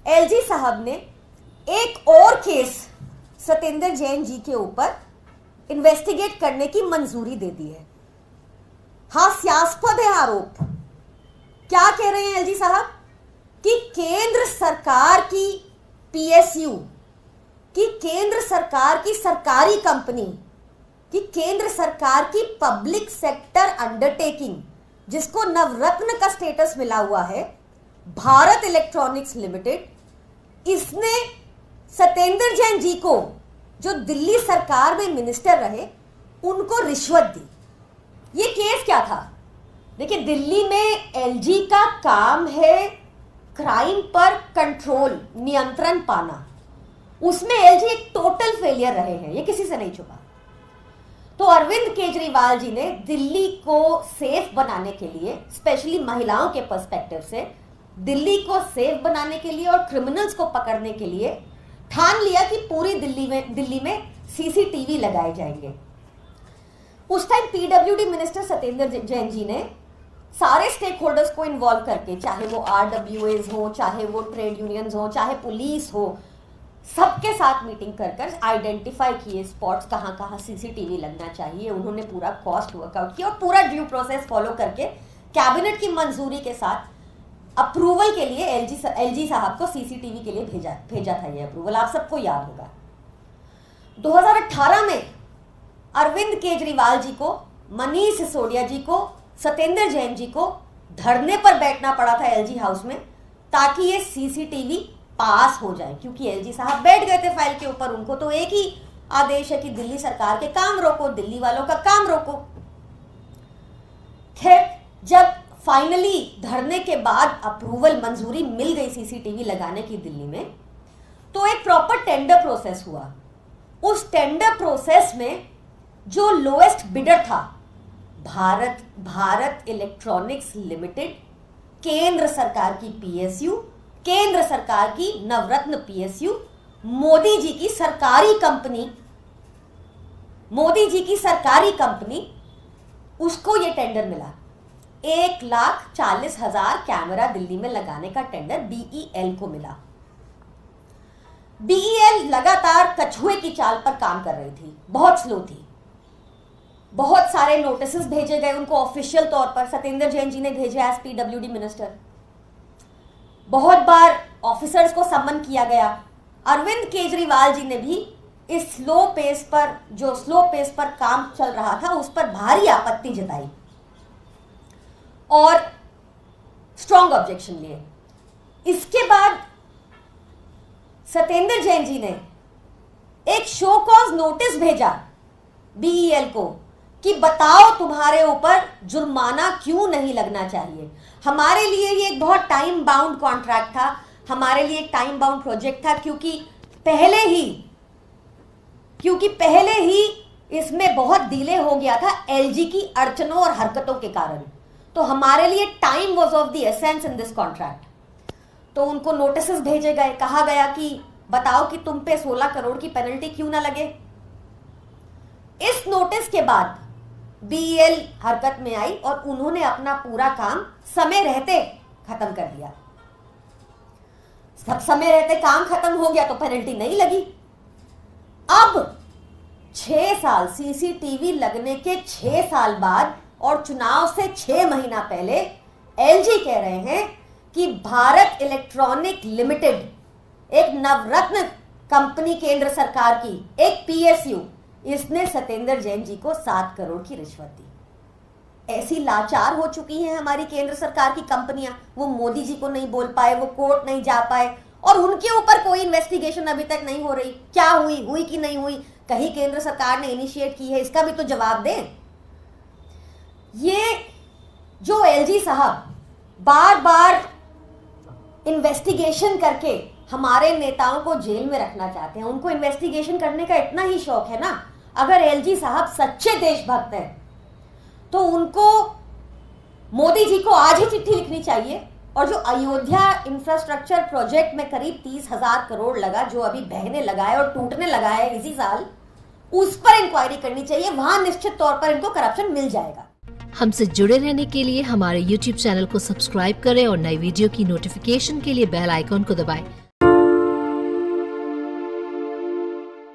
LG साहब ने एक और केस सत्येंद्र जैन जी के ऊपर इन्वेस्टिगेट करने की मंजूरी दे दी है। हास्यास्पद है आरोप। क्या कह रहे हैं एलजी साहब कि केंद्र सरकार की पीएसयू, कि केंद्र सरकार की सरकारी कंपनी, कि केंद्र सरकार की पब्लिक सेक्टर अंडरटेकिंग, जिसको नवरत्न का स्टेटस मिला हुआ है, भारत इलेक्ट्रॉनिक्स लिमिटेड, इसने सत्येंद्र जैन जी को, जो दिल्ली सरकार में मिनिस्टर रहे, उनको रिश्वत दी। ये केस क्या था? देखिए, दिल्ली में एलजी का काम है क्राइम पर कंट्रोल, नियंत्रण पाना। उसमें एलजी एक टोटल फेलियर रहे हैं, ये किसी से नहीं छुपा। तो अरविंद केजरीवाल जी ने दिल्ली को सेफ बनाने के लिए, स्पेशली महिलाओं के पर्सपेक्टिव से, दिल्ली को सेफ बनाने के लिए और क्रिमिनल्स को पकड़ने के लिए ठान लिया कि पूरी दिल्ली में सीसीटीवी लगाए जाएंगे। उस time PWD minister Satyendra Jain ji ने सारे स्टेक होल्डर्स को इन्वॉल्व करके, चाहे वो आरडब्ल्यूएज हो, चाहे वो ट्रेड यूनियंस हो, चाहे पुलिस हो, सबके साथ मीटिंग कर आइडेंटिफाई किए स्पॉट्स, कहाँ कहाँ सीसीटीवी लगना चाहिए। उन्होंने पूरा कॉस्ट वर्कआउट किया और पूरा ड्यू प्रोसेस फॉलो करके कैबिनेट की मंजूरी के साथ अप्रूवल के लिए एलजी साहब को सीसीटीवी के लिए भेजा था। ये अप्रूवल आप सबको याद होगा। 2018 में अरविंद केजरीवाल जी को, मनीष सिसोदिया जी को, सत्येंद्र जैन जी को धरने पर बैठना पड़ा था एलजी हाउस में, ताकि ये सीसीटीवी पास हो जाए, क्योंकि एलजी साहब बैठ गए थे फाइल के ऊपर। उनको तो एक ही आदेश है कि दिल्ली सरकार के काम रोको, दिल्ली वालों का काम रोको। खैर, जब फाइनली धरने के बाद अप्रूवल, मंजूरी मिल गई सीसीटीवी लगाने की दिल्ली में, तो एक प्रॉपर टेंडर प्रोसेस हुआ। उस टेंडर प्रोसेस में जो लोएस्ट बिडर था, भारत इलेक्ट्रॉनिक्स लिमिटेड, केंद्र सरकार की पीएसयू, केंद्र सरकार की नवरत्न पीएसयू, मोदी जी की सरकारी कंपनी, उसको ये टेंडर मिला। 1,40,000 कैमरा दिल्ली में लगाने का टेंडर बीईएल को मिला। बीईएल लगातार कछुए की चाल पर काम कर रही थी, बहुत स्लो थी। बहुत सारे नोटिसेस भेजे गए उनको ऑफिशियल तौर पर, सत्येंद्र जैन जी ने भेजे एज पीडब्ल्यूडी मिनिस्टर। बहुत बार ऑफिसर्स को सम्मन किया गया। अरविंद केजरीवाल जी ने भी इस स्लो पेस पर काम चल रहा था, उस पर भारी आपत्ति जताई और स्ट्रॉन्ग ऑब्जेक्शन लिए। इसके बाद सत्येंद्र जैन जी ने एक शो कॉज नोटिस भेजा बीईएल को कि बताओ तुम्हारे ऊपर जुर्माना क्यों नहीं लगना चाहिए। हमारे लिए ये एक बहुत टाइम बाउंड कॉन्ट्रैक्ट था, हमारे लिए एक टाइम बाउंड प्रोजेक्ट था, क्योंकि पहले ही इसमें बहुत डिले हो गया था एलजी की अड़चनों और हरकतों के कारण। तो हमारे लिए time was of the essence in this contract. तो उनको नोटिसेस भेजे गए, कहा गया कि बताओ कि तुम पे 16 करोड़ की पेनल्टी क्यों ना लगे। इस नोटिस के बाद बीईएल हरकत में आई और उन्होंने अपना पूरा काम समय रहते खत्म कर दिया। सब समय रहते काम खत्म हो गया तो पेनल्टी नहीं लगी। अब 6 साल, सीसीटीवी लगने के 6 साल बाद और चुनाव से 6 महीना पहले एलजी कह रहे हैं कि भारत इलेक्ट्रॉनिक लिमिटेड, एक नवरत्न कंपनी केंद्र सरकार की, एक पीएसयू, इसने सत्येंद्र जैन जी को 7 करोड़ की रिश्वत दी। ऐसी लाचार हो चुकी हैं हमारी केंद्र सरकार की कंपनियां, वो मोदी जी को नहीं बोल पाए, वो कोर्ट नहीं जा पाए और उनके ऊपर कोई इन्वेस्टिगेशन अभी तक नहीं हो रही। क्या हुई कि नहीं हुई, कहीं केंद्र सरकार ने इनिशिएट की है, इसका भी तो जवाब दें। ये जो एलजी साहब बार बार इन्वेस्टिगेशन करके हमारे नेताओं को जेल में रखना चाहते हैं, उनको इन्वेस्टिगेशन करने का इतना ही शौक है ना। अगर एलजी साहब सच्चे देशभक्त हैं तो उनको मोदी जी को आज ही चिट्ठी लिखनी चाहिए और जो अयोध्या इंफ्रास्ट्रक्चर प्रोजेक्ट में करीब 30,000 करोड़ लगा, जो अभी बहने लगा है और टूटने लगा है इसी साल, उस पर इंक्वायरी करनी चाहिए। वहां निश्चित तौर पर इनको करप्शन मिल जाएगा। हमसे जुड़े रहने के लिए हमारे YouTube चैनल को सब्सक्राइब करें और नई वीडियो की नोटिफिकेशन के लिए बेल आइकॉन को दबाएं।